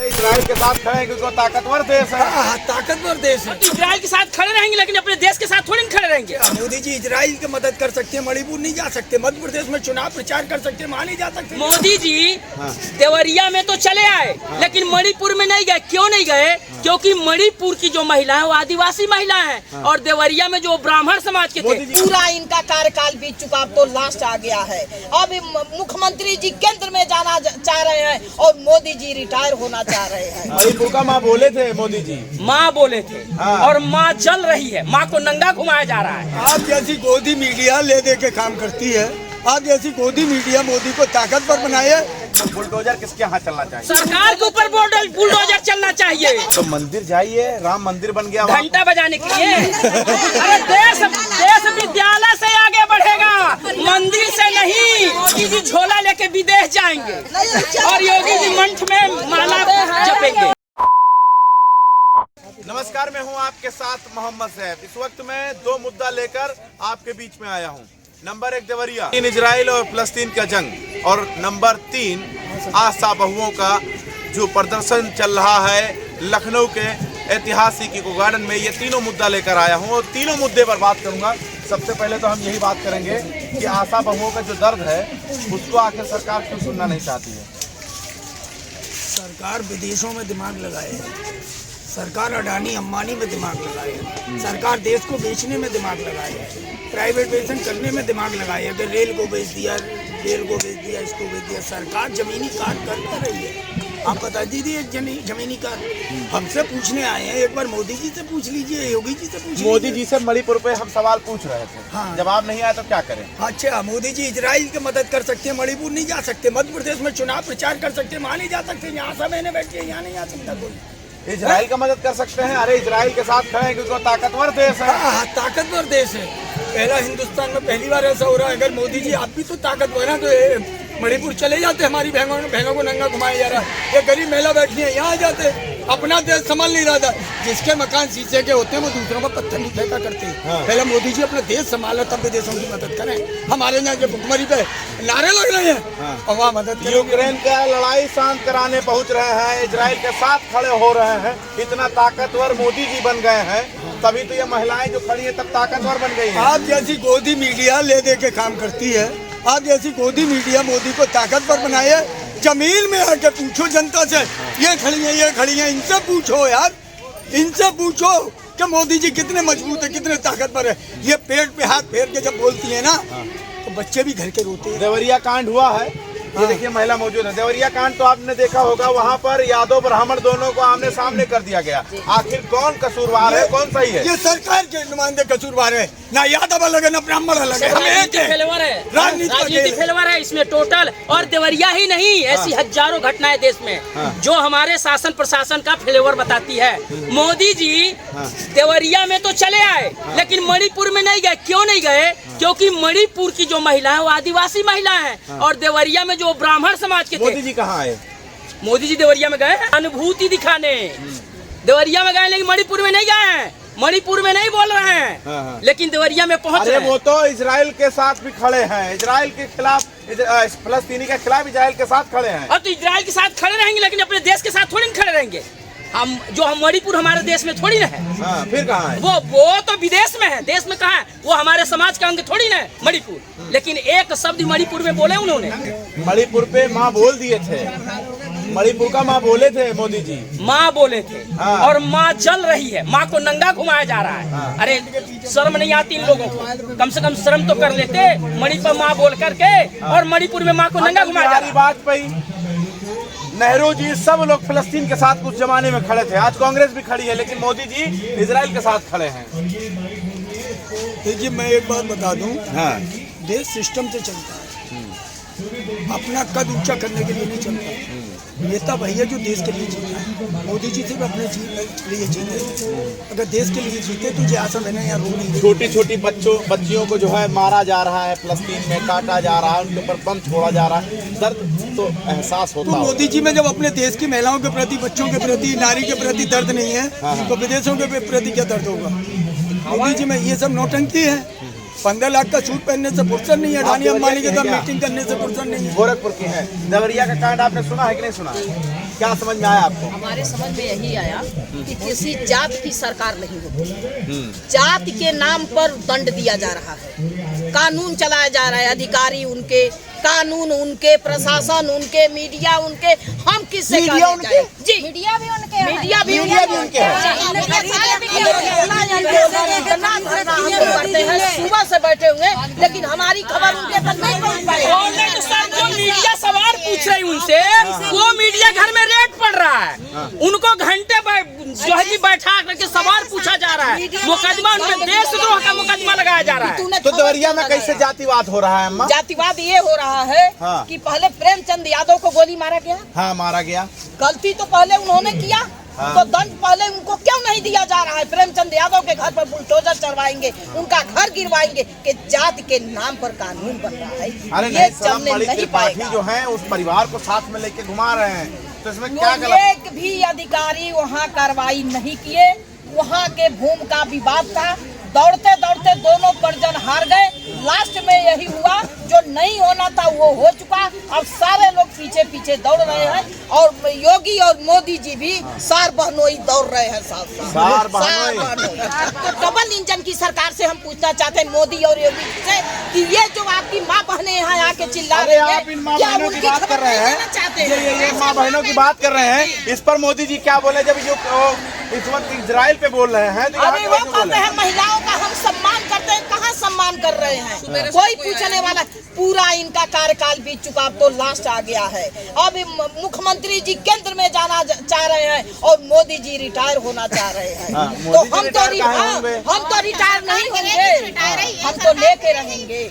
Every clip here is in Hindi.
इजराइल के साथ खड़े हैं क्योंकि वो ताकतवर देश है। हाँ, ताकतवर देश है। तो इजराइल के साथ खड़े रहेंगे लेकिन अपने देश के साथ थोड़ी खड़े रहेंगे। मोदी जी इजराइल की मदद कर सकते हैं, मणिपुर नहीं जा सकते, मध्य प्रदेश में चुनाव प्रचार कर सकते हैं, वहाँ नहीं जा सकते। मोदी जी देवरिया में तो चले आए लेकिन मणिपुर में नहीं गए। क्यों नहीं गए? क्योंकि मणिपुर की जो महिला है वो आदिवासी महिला है और देवरिया में जो ब्राह्मण समाज के थे। पूरा इनका कार्यकाल बीत चुका, अब तो लास्ट आ गया है। अब मुख्यमंत्री जी केंद्र में जाना चाह रहे हैं और मोदी जी रिटायर होना चाह रहे हैं। मणिपुर का माँ बोले थे मोदी जी, माँ बोले थे और माँ जल रही है। माँ को नंगा घुमाया जा रहा है। आप जैसी गोदी मीडिया ले दे के काम करती है, आप जैसी गोदी मीडिया मोदी को ताकतवर बनाए। बुलडोजर किसके यहाँ चलना चाहिए? सरकार के ऊपर बुलडोजर चलना चाहिए। तो मंदिर जाइए, राम मंदिर बन गया, घंटा बजाने के लिए। अरे देश विद्यालय से आगे बढ़ेगा, मंदिर से नहीं। योगी जी झोला लेके विदेश जाएंगे और योगी जी मंच में माला जपेंगे। नमस्कार, मैं हूं आपके साथ मोहम्मद सैफ। इस वक्त मैं दो मुद्दा लेकर आपके बीच में आया हूं। नंबर 1 देवरिया, इजराइल और फलस्तीन का जंग, और नंबर 3 आशा बहुओं का जो प्रदर्शन चल रहा है लखनऊ के ऐतिहासिक इको गार्डन में। ये तीनों मुद्दा लेकर आया हूं और तीनों मुद्दे पर बात करूंगा। सबसे पहले तो हम यही बात करेंगे कि आशा बहुओं का जो दर्द है उसको आखिर सरकार क्यों सुनना नहीं चाहती है? सरकार विदेशों में दिमाग लगाए, सरकार अडानी अंबानी में दिमाग लगाए, सरकार देश को बेचने में दिमाग लगाए, प्राइवेटाइजेशन करने में दिमाग लगाए। अगर रेल को बेच दिया, इसको बेच दिया। सरकार जमीनी कार्ड कर रही है। आप बता दीजिए जमीनी कार्ड। हमसे पूछने आए हैं, एक बार मोदी जी से पूछ लीजिए, योगी जी से पूछ लीजिए। मोदी जी से मणिपुर पे हम सवाल पूछ रहे थे, हाँ। जवाब नहीं आया तो क्या करें? अच्छा, मोदी जी इजराइल की मदद कर सकते हैं, मणिपुर नहीं जा सकते, मध्य प्रदेश में चुनाव प्रचार कर सकते हैं, वहाँ नहीं जा सकते। यहाँ सब मैंने बैठ के यहाँ नहीं आ सकता कोई। इजराइल का मदद कर सकते हैं? अरे इजराइल के साथ खड़े हैं क्योंकि वो ताकतवर देश है। हाँ, ताकतवर देश है। पहला हिंदुस्तान में पहली बार ऐसा हो रहा है। अगर मोदी जी आप भी तो ताकतवर हैं तो मणिपुर चले जाते, हमारी बहनों को नंगा घुमाया जा रहा है। ये गरीब महिला बैठी है, यहाँ आ जाते। अपना देश संभाल नहीं रहा था। जिसके मकान शीशे के होते हैं वो दूसरों पर पत्थर नहीं फेंका करते हैं। हाँ। पहले मोदी जी अपना देश संभाला तब विदेशों की मदद करें। हमारे यहाँ जो भुखमरी पे नारे लग रहे हैं, हाँ। और वहाँ मदद करें। यूक्रेन का लड़ाई शांत कराने पहुंच रहे हैं, इजराइल के साथ खड़े हो रहे हैं। इतना ताकतवर मोदी जी बन गए हैं, तभी तो ये महिलाएं जो खड़ी है तब ताकतवर बन गई हैं। आप जैसी गोदी मीडिया ले दे के काम करती है, आप जैसी गोदी मीडिया मोदी को ताकतवर बनाए। जमीन में आके पूछो जनता से, ये खड़ी हैं, इनसे पूछो यार, इनसे पूछो कि मोदी जी कितने मजबूत है, कितने ताकतवर है। ये पेट पे हाथ फेर के जब बोलती है ना, तो बच्चे भी घर के रोते हैं। देवरिया कांड हुआ है, ये देखिए महिला मौजूद है। देवरिया कांड तो आपने देखा होगा, वहाँ पर यादव ब्राह्मण दोनों को आमने सामने कर दिया गया। आखिर कौन कसूरवार है, कौन सही है? ये सरकार के नुमाइंदे कसूरवार है, ना यादव अलग है ना ब्राह्मण अलग है। हम एक है, राजनीति खेलवार है इसमें टोटल। और देवरिया ही नहीं, ऐसी हजारों घटनाएं देश में जो हमारे शासन प्रशासन का फेवर बताती है। मोदी जी देवरिया में तो चले आए लेकिन मणिपुर में नहीं गए। क्यों नहीं गए? क्योंकि मणिपुर की जो महिला है वो आदिवासी महिला है और देवरिया में जो ब्राह्मण समाज के थे। मोदी जी कहाँ आए? मोदी जी देवरिया में गए अनुभूति दिखाने। देवरिया में गए लेकिन मणिपुर में नहीं गए हैं। मणिपुर में नहीं बोल रहे हैं, हाँ। लेकिन देवरिया में पहुंच रहे हैं। वो तो इजराइल के साथ भी खड़े हैं, इजराइल के खिलाफ, फलस्तीनी के खिलाफ इजराइल के साथ खड़े हैं। और तो इजराइल के साथ खड़े रहेंगे लेकिन अपने देश के साथ थोड़ी खड़े रहेंगे। हम मणिपुर हमारे देश में थोड़ी ना है। हाँ, फिर कहाँ है? वो तो विदेश में है, देश में कहाँ है? वो हमारे समाज का अंग थोड़ी ना है मणिपुर। लेकिन एक शब्द मणिपुर में बोले उन्होंने। मणिपुर पे माँ बोल दिए थे, मणिपुर का माँ बोले थे मोदी जी, माँ बोले थे। हाँ। और माँ जल रही है। माँ को नंगा घुमाया जा रहा है। हाँ। अरे शर्म नहीं आती इन लोगों को? कम से कम शर्म तो कर लेते। मणिपुर माँ बोल करके और मणिपुर में माँ को नंगा घुमाया जा रहा है। वाजपेयी, नेहरू जी, सब लोग फलस्तीन के साथ कुछ जमाने में खड़े थे। आज कांग्रेस भी खड़ी है, लेकिन मोदी जी इजराइल के साथ खड़े हैं। देखिए, मैं एक बात बता दूं, हाँ। देश सिस्टम से चलता है, अपना कद ऊंचा करने के लिए नहीं चलता। नेता भैया जो देश के लिए जीते हैं, मोदी जी सिर्फ अपने लिए जीते। अगर देश के लिए जीते तो आसन है ना, यहाँ रो नहीं। छोटी छोटी बच्चियों को जो है मारा जा रहा है, फलस्तीन में काटा जा रहा है, उनके ऊपर बम छोड़ा जा रहा है। दर्द तो एहसास होता है। मोदी जी में जब अपने देश की महिलाओं के प्रति, बच्चों के प्रति, नारी के प्रति दर्द नहीं है, तो विदेशों के प्रति क्या दर्द होगा? मोदी जी में ये सब नौटंकी है। 15 लाख का सूट पहनने से फुर्सत नहीं है, अडानी अंबानी के साथ मीटिंग करने से फुर्सत नहीं है। गोरखपुर की है। देवरिया का कांड आपने सुना है कि नहीं सुना है? क्या समझ में आया आपको? हमारे समझ में यही आया कि किसी जात की सरकार नहीं होती, जात के नाम पर दंड दिया जा रहा है, कानून चलाया जा रहा है, अधिकारी उनके, कानून उनके, प्रशासन उनके, मीडिया उनके, हम किससे मीडिया उनके? जी मीडिया भी उनके, मीडिया भी उनके करते हैं, सुबह से बैठे हुए, लेकिन हमारी खबर उनके तक नहीं पहुंच पाई। जो मीडिया सवाल पूछ रही उनसे, वो मीडिया घर में रेड पड़ रहा है, उनको घंटे जो है बैठा करके सवाल पूछा जा रहा है, मुकदमा उनके देशद्रोह का मुकदमा लगाया जा रहा है। तो देवरिया में कैसे जातिवाद हो रहा है अम्मा? जातिवाद ये हो रहा है हाँ। कि पहले प्रेमचंद यादव को गोली मारा गया, हाँ मारा गया, गलती तो पहले उन्होंने किया, हाँ। तो दंड पहले उनको क्यों नहीं दिया जा रहा है? प्रेमचंद यादव के घर पर बुलडोजर चढ़वाएंगे, उनका घर गिरवाएंगे कि जात के नाम पर कानून बन रहा है। अरे ये नहीं, चलने नहीं त्रिपाठी पाएगा। जो है उस परिवार को साथ में लेके घुमा रहे हैं, तो इसमें क्या वो गलत? एक भी अधिकारी वहाँ कार्रवाई नहीं किए, वहाँ के भूमि का विवाद था, दौड़ते दौड़ते दोनों परिजन हार गए, लास्ट में यही हुआ, जो नहीं होना था वो हो चुका। अब सारे लोग पीछे पीछे दौड़ रहे हैं और योगी और मोदी जी भी सार बहनोई दौड़ रहे हैं साथ साथ। सार बहनोई। तो डबल इंजन की सरकार से हम पूछना चाहते हैं, मोदी और योगी से, कि ये जो आपकी माँ बहनें यहाँ आके चिल्ला अरे रही आप इन माँ क्या बहनों की उनकी बात खबर कर रहे नहीं हैं, लेना चाहते हैं? ये माँ बहनों की बात कर रहे हैं, इस पर मोदी जी क्या बोले जब जो इस वक्त इजराइल पे बोल रहे हैं, तो यहाँ अभी के वो लोग क्यों बोले? कहते हैं महिलाओं का हम सम्मान करते हैं, कहाँ सम्मान कर रहे हैं? कोई पूछने वाला, पूरा इनका कार्यकाल बीत चुका, अब तो लास्ट आ गया है। अब मुख्यमंत्री जी केंद्र में जाना चाह रहे हैं और मोदी जी रिटायर होना चाह रहे हैं। हाँ, तो मोदी जी हम रिटायर काहे होंगे? हम तो रिटायर नहीं होंगे, हम तो लेके रहेंगे,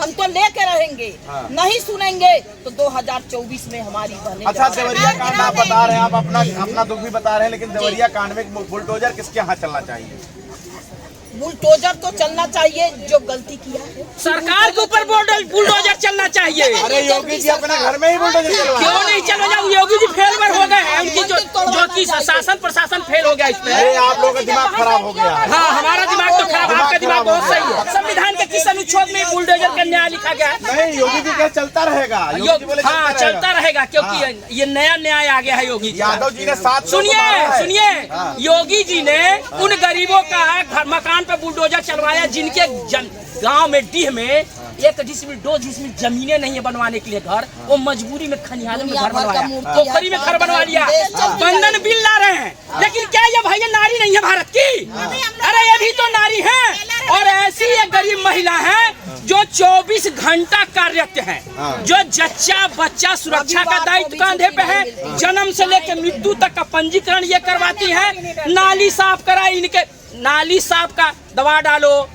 हम तो लेके रहेंगे। हाँ। नहीं सुनेंगे तो 2024 में हमारी बने। अच्छा, देवरिया कांड आप बता रहे हैं, आप अपना दुख भी बता रहे हैं, लेकिन देवरिया कांड में बुलडोजर किसके यहाँ चलना चाहिए? बुलडोजर तो चलना चाहिए जो गलती किया है। सरकार के ऊपर बुलडोजर चलना चाहिए। अरे योगी जी अपने घर में ही बुलडोजर चलवा क्यों नहीं चलो जाओ, योगी जी फेलवर हो गए हैं, उनकी जो की शासन प्रशासन फेल हो गया इसमें। अरे आप लोगों का दिमाग खराब हो गया है। हाँ, हमारा दिमाग तो खराब, आपका दिमाग बहुत सही है। संविधान के किस अनुच्छेद में बुलडोजर का न्याय लिखा गया है? नहीं, योगी जी क्या चलता रहेगा? योगी जी बोले हाँ, चलता रहेगा, क्योंकि ये नया न्याय आ गया है योगी जी। यादव जी ने 7 सुनिए, योगी जी ने उन गरीबों का घर मकान पे बुलडोजर चलवाया जिनके गांव में डीह में 1 डिसमिल 2 डिसमिल जमीनें नहीं है बनवाने के लिए घर, वो मजबूरी में खनिहाल में घर बनवाया, पोखरी में घर बनवा लिया, बंधन बिल ला रहे हैं। लेकिन क्या ये भैया नारी नहीं है भारत की? अरे ये भी तो नारी है, और ऐसी एक गरीब महिला है जो 24 घंटा कार्यरत है, जो जच्चा बच्चा सुरक्षा का दायित्व कंधे पे है, जन्म से लेकर मृत्यु तक का पंजीकरण ये करवाती है, नाली साफ करा, इनके नाली साफ का दवा डालो,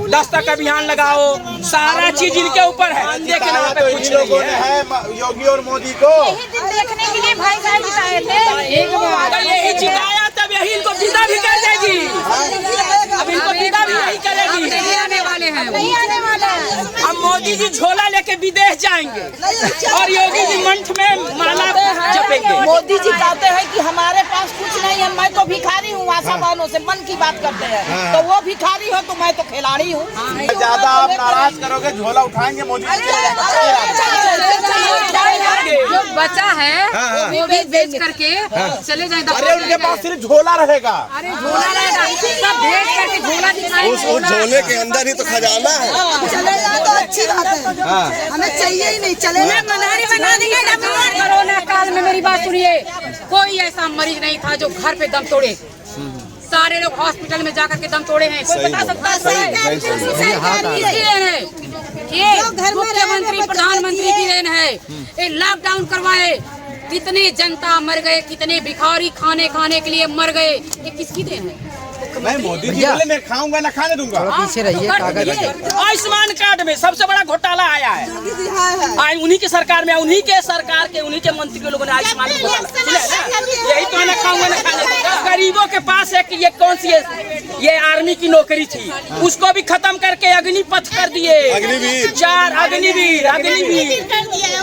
दस्तक अभियान लगाओ, सारा चीज इनके ऊपर है। अंधे के नाम पे कुछ नहीं है। योगी और मोदी को देखने के लिए भाई साहब जिताए थे, तो यही जिताया, तब यही इनको विदा भी कर देगी, अब इनको विदा भी यही करेगी। नहीं आने वाले हैं, नहीं आने वाले हैं। अब मोदी जी झोला लेके विदेश जाएंगे और योगी जी मंच में माला जपेंगे। मोदी जी कहते हैं कि हमारे पास कुछ नहीं है, मैं तो भिखारी हूँ, आशा बहनों से मन की बात करते हैं, तो वो भिखारी हो तो मैं तो खिलाड़ी हूँ। ज्यादा आप नाराज करोगे, झोला उठाएंगे मोदी जी जो बचा है वो भी बेच करके चले जाए। अरे उनके पास सिर्फ झोला रहेगा। अरे झोला रहेगा, सब बेच करके झोला दिखाएंगे। उस झोले के अंदर ही तो खजाना है। चले जाए तो अच्छी बात है, हमें चाहिए ही नहीं, चले जाए। मनारी बना देंगे। कोरोना काल में मेरी बात सुनिए, कोई ऐसा मरीज नहीं था जो घर पे दम तोड़े, सारे लोग हॉस्पिटल में जाकर के दम तोड़े हैं। कोई बता सकता है? किसकी देन है? ये मुख्यमंत्री प्रधानमंत्री की देन है। ये लॉकडाउन करवाए, कितने जनता मर गए, कितने भिखारी खाने के लिए मर गए, ये किसकी देन है? नहीं, मोदी जी बोले मैं खाऊंगा ना खाने दूंगा। पीछे रहिए, आयुष्मान कार्ड में सबसे बड़ा घोटाला आया है, उन्हीं की सरकार में, उन्हीं के सरकार के, उन्हीं के मंत्री के लोगों ने आयुष्मान घोटाला, यही तो है ना, खाऊंगा ना खाने दूंगा। गरीबों के पास एक ये कौन सी ये आर्मी की नौकरी थी, उसको भी खत्म करके अग्निपथ कर दिए। अग्निवीर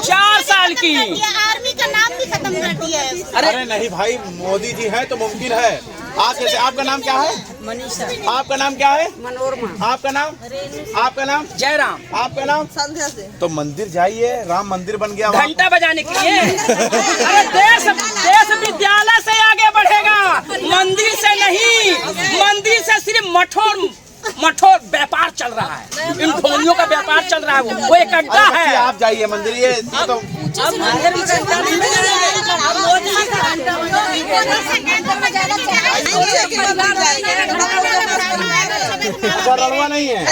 4 साल की आर्मी का नाम भी खत्म कर दिया है। अरे नहीं भाई, मोदी जी है तो मुमकिन है। आप जैसे, आपका नाम क्या है? मनीषा आपका नाम क्या है? मनोरमा आपका नाम? आपका नाम? जयराम आपका नाम? संध्या से तो मंदिर जाइए, राम मंदिर बन गया वहाँ। घंटा बजाने के लिए। अरे देश विद्यालय से आगे बढ़ेगा, मंदिर से नहीं। मंदिर से सिर्फ मठोर व्यापार चल रहा है, इन ढोलियों का व्यापार चल रहा है। वो एक अड्डा है। आप जाइए मंदिर, ये तो अच्छा रलवा नहीं है,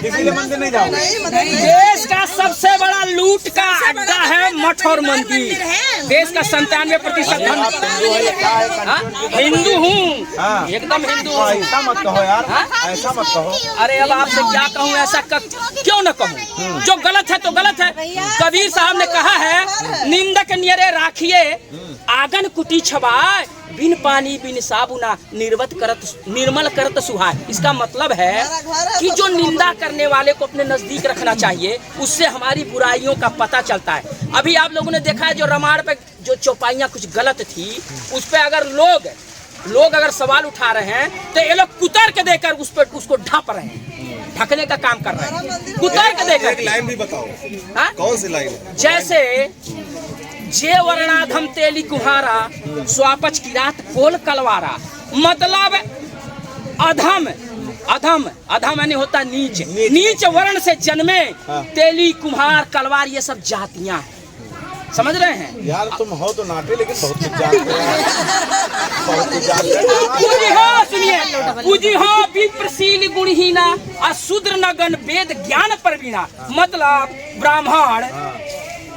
इसीलिए मंदिर नहीं जाओ। देश का सबसे बड़ा लूट का अड्डा है मठ और मंदिर। देश का 97% हिंदू हूँ, हाँ। एकदम हिंदू तो हूँ। ऐसा मत कहो यार, ऐसा मत कहो। अरे अब आपसे क्या कहूँ, ऐसा क्यों न कहूँ? जो गलत है तो गलत है। कबीर साहब ने कहा है, निंदक नियरे राखिए आंगन कुटी छबाय, बिन पानी बिन साबुना निर्मल करत सुहाय। इसका मतलब है कि जो निंदा करने वाले को अपने नजदीक रखना चाहिए, उससे हमारी बुराइयों का पता चलता है। अभी आप लोगों ने देखा है, जो रामायण पे जो चौपाइयाँ कुछ गलत थी, उस पे अगर लोग अगर सवाल उठा रहे हैं, तो ये लोग कुतर के देकर उसको ढक रहे हैं, ढकने का काम कर रहे हैं, कुतर के देकर। लाइन भी बताओ, कौन सी लाइन? जैसे जे वर्णाधम तेली कुम्हारा, स्वापच की रात कोल कलवारा। मतलब अधम यानी होता नीच वर्ण से जन्मे तेली कुम्हार कलवार, ये सब जातियां हैं। समझ रहे हैं यार? तुम हो तो नाटे, लेकिन बहुत कुछ जानते हो, बहुत कुछ जानते हो। पूजी हो, सुनिए, पूजी हो विप्रशील गुणहीना, अशूद्र नगन वेद ज्ञान परवीना। मतलब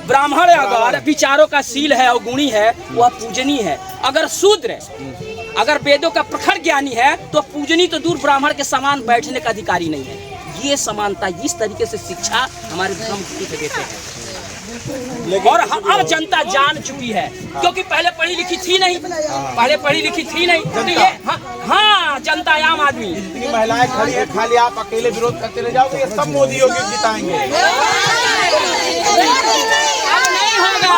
ब्राह्मण अगर विचारों का शील है और गुणी है, वह पूजनीय है। अगर शूद्र अगर वेदों का प्रखर ज्ञानी है, तो पूजनीय तो दूर, ब्राह्मण के समान बैठने का अधिकारी नहीं है। ये समानता, इस तरीके से शिक्षा हमारे धर्म गुरु देते हैं। और अब जनता जान चुकी है, क्योंकि पहले पढ़ी लिखी थी नहीं, तो ये हाँ जनता, आम आदमी। इतनी महिलाएं खड़ी है, खाली आप अकेले विरोध करते रह जाओगे, ये सब मोदी योगी जिताएंगे। अब नहीं होगा।